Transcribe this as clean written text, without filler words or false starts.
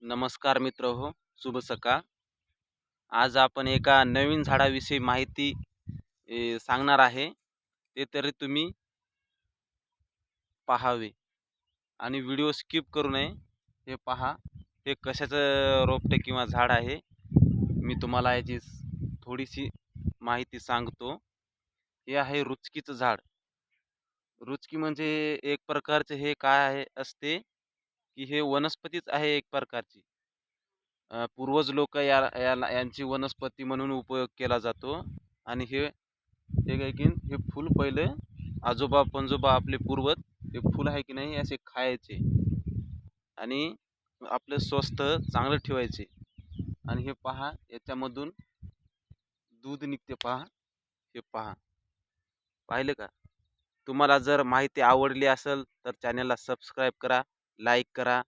नमस्कार मित्र हो, शुभ सकाळ. आज आपण एका नवीन झाडाविषयी माहिती सांगणार आहे. ते तरी तुम्ही पाहावे आणि व्हिडिओ स्किप करू नये. हे पहा, हे कशाचं रोपटे किंवा झाड आहे. मी तुम्हाला याची थोडीशी माहिती सांगतो. हे आहे रुचकीचं झाड. रुचकी म्हणजे एक प्रकारचे हे काय आहे असते, की हे वनस्पतीच आहे एक प्रकारची. पूर्वज लोक याला यांची वनस्पती म्हणून उपयोग केला जातो आणि हे काय की हे फूल पहिले आजोबा पणजोबा आपले पूर्वज हे फूल आहे की नाही असे खायचे आणि आपलं स्वस्थ चांगलं ठेवायचे. आणि हे पहा याच्यामधून दूध निघते पहा. हे पहा, पाहिलं का? तुम्हाला जर माहिती आवडली असेल तर चॅनलला सबस्क्राईब करा, लाईक करा